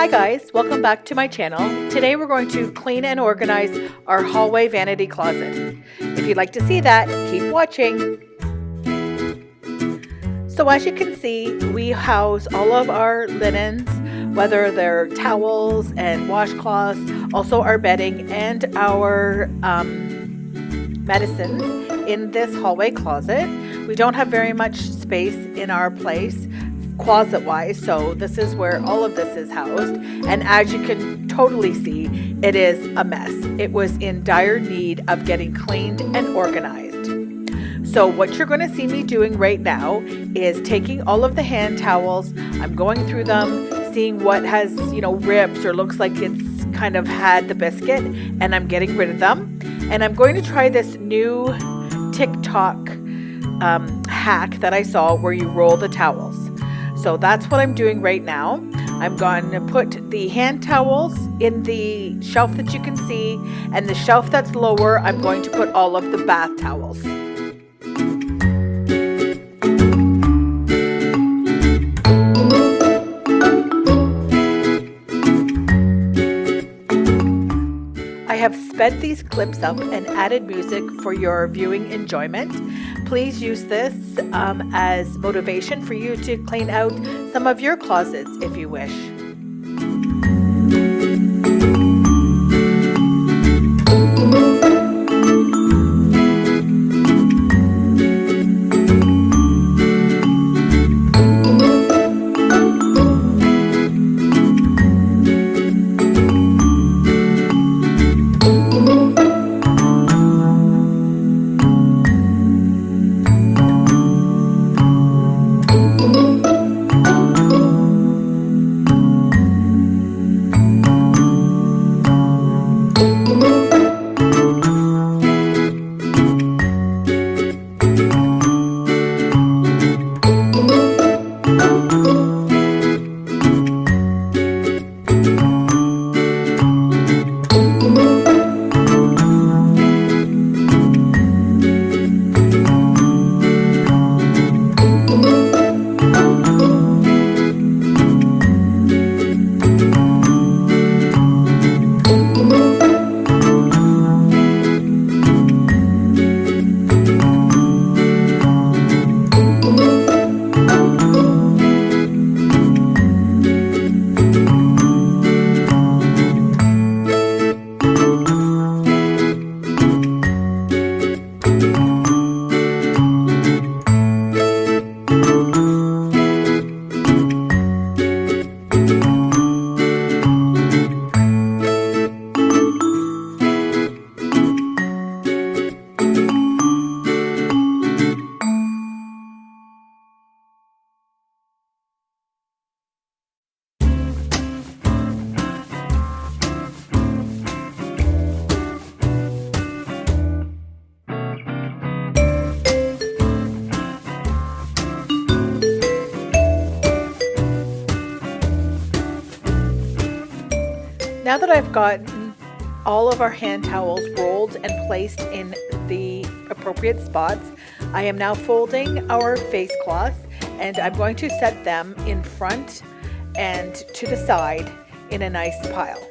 Hi guys, welcome back to my channel. Today we're going to clean and organize our hallway vanity closet. If you'd like to see that, keep watching. So as you can see, we house all of our linens, whether they're towels and washcloths, also our bedding and our medicines in this hallway closet. We don't have very much space in our place closet wise, so this is where all of this is housed, and as you can totally see, it is a mess. It was in dire need of getting cleaned and organized. So what you're going to see me doing right now is taking all of the hand towels, I'm going through them, seeing what has, ribs or looks like it's kind of had the biscuit, and I'm getting rid of them. And I'm going to try this new TikTok hack that I saw where you roll the towels. So that's what I'm doing right now. I'm going to put the hand towels in the shelf that you can see, and the shelf that's lower, I'm going to put all of the bath towels. I have sped these clips up and added music for your viewing enjoyment. Please use this as motivation for you to clean out some of your closets if you wish. Now that I've gotten all of our hand towels rolled and placed in the appropriate spots, I am now folding our face cloths, and I'm going to set them in front and to the side in a nice pile.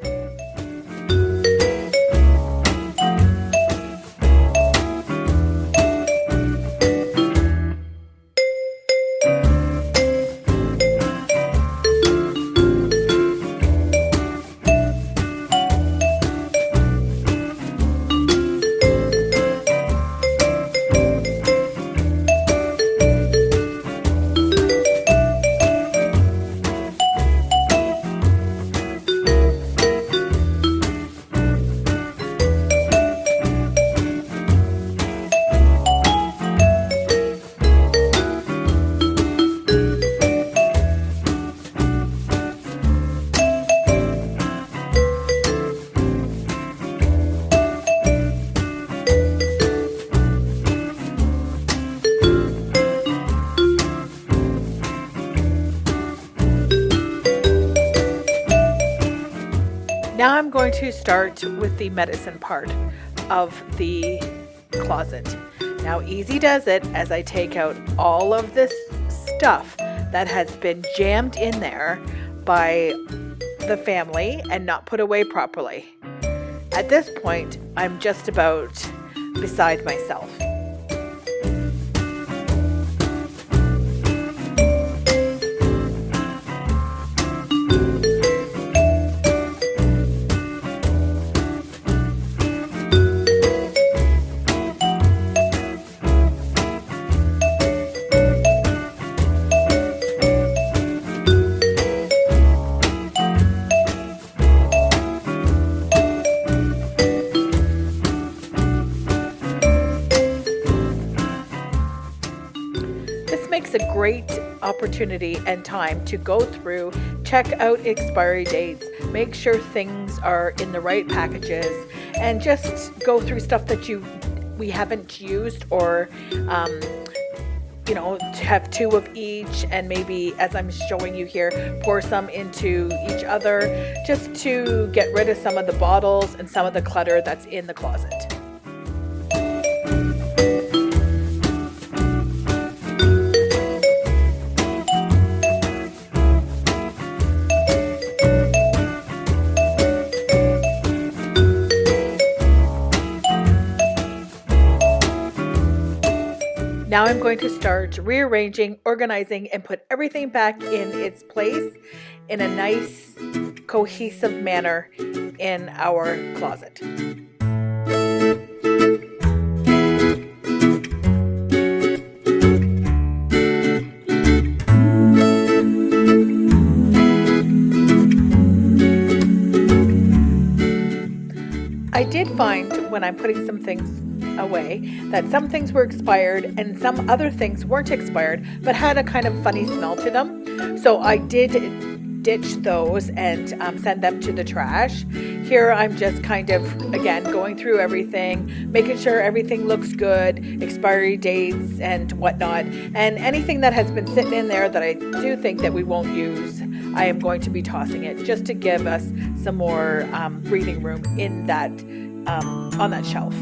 Now I'm going to start with the medicine part of the closet. Now easy does it as I take out all of this stuff that has been jammed in there by the family and not put away properly. At this point, I'm just about beside myself. Makes a great opportunity and time to go through, check out expiry dates, make sure things are in the right packages, and just go through stuff that we haven't used, or to have 2 of each, and maybe, as I'm showing you here, pour some into each other, just to get rid of some of the bottles and some of the clutter that's in the closet. Now I'm going to start rearranging, organizing, and put everything back in its place in a nice, cohesive manner in our closet. I did find, when I'm putting some things away, that some things were expired and some other things weren't expired but had a kind of funny smell to them. So I did ditch those and send them to the trash. Here I'm just kind of, again, going through everything, making sure everything looks good, expiry dates and whatnot, and anything that has been sitting in there that I do think that we won't use, I am going to be tossing it, just to give us some more breathing room in that on that shelf.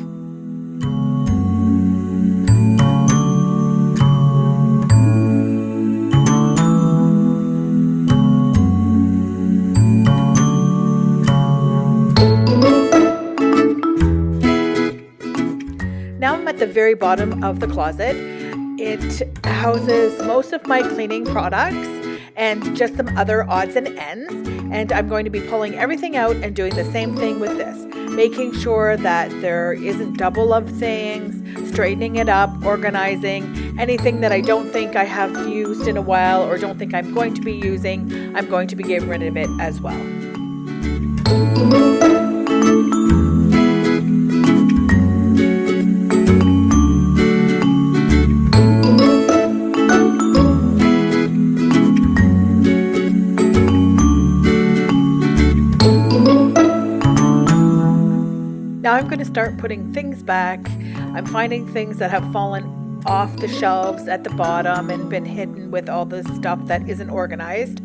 Now I'm at the very bottom of the closet. It houses most of my cleaning products and just some other odds and ends. And I'm going to be pulling everything out and doing the same thing with this, making sure that there isn't double of things, straightening it up, organizing. Anything that I don't think I have used in a while or don't think I'm going to be using, I'm going to be getting rid of it as well. Now I'm going to start putting things back. I'm finding things that have fallen off the shelves at the bottom and been hidden with all this stuff that isn't organized.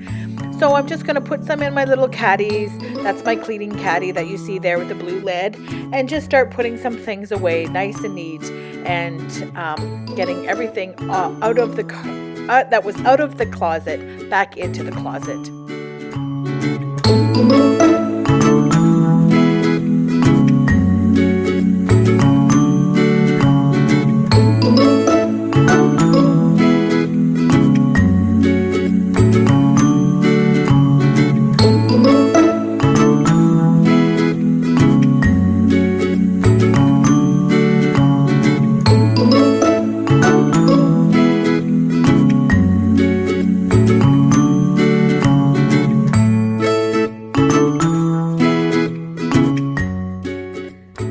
So I'm just going to put some in my little caddies. That's my cleaning caddy that you see there with the blue lid, and just start putting some things away nice and neat, and getting everything out of the that was out of the closet back into the closet.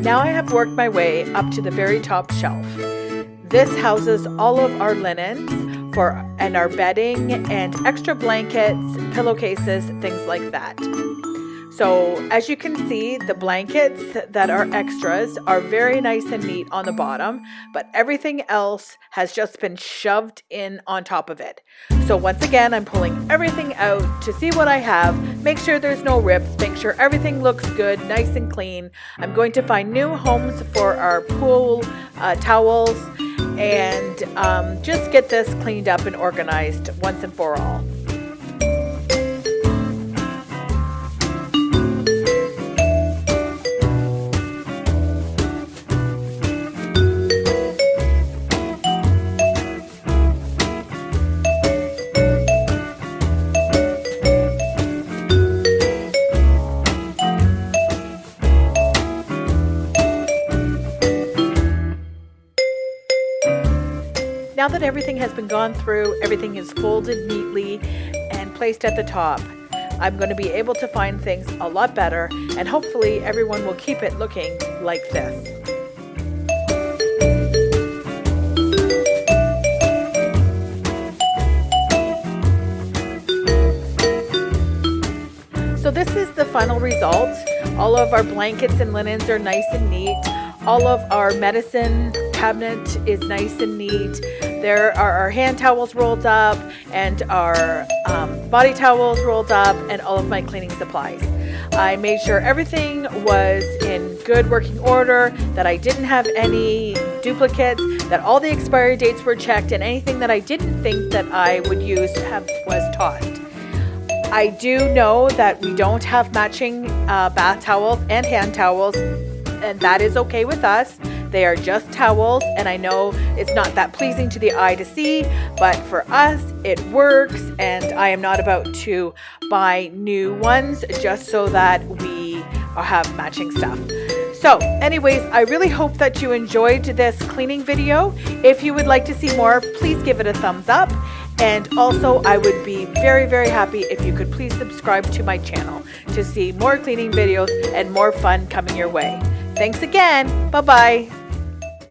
Now I have worked my way up to the very top shelf. This houses all of our linens and our bedding and extra blankets, pillowcases, things like that. So as you can see, the blankets that are extras are very nice and neat on the bottom, but everything else has just been shoved in on top of it. So once again, I'm pulling everything out to see what I have, make sure there's no rips, make sure everything looks good, nice and clean. I'm going to find new homes for our pool towels, and just get this cleaned up and organized once and for all. now that everything has been gone through, everything is folded neatly and placed at the top, I'm going to be able to find things a lot better, and hopefully everyone will keep it looking like this. So this is the final result. All of our blankets and linens are nice and neat. All of our medicine cabinet is nice and neat. There are our hand towels rolled up, and our body towels rolled up, and all of my cleaning supplies. I made sure everything was in good working order, that I didn't have any duplicates, that all the expiry dates were checked, and anything that I didn't think that I would use was tossed. I do know that we don't have matching bath towels and hand towels, and that is okay with us. They are just towels, and I know it's not that pleasing to the eye to see, but for us it works, and I am not about to buy new ones just so that we have matching stuff. So anyways, I really hope that you enjoyed this cleaning video. If you would like to see more, please give it a thumbs up. And also, I would be very, very happy if you could please subscribe to my channel to see more cleaning videos and more fun coming your way. Thanks again. Bye-bye.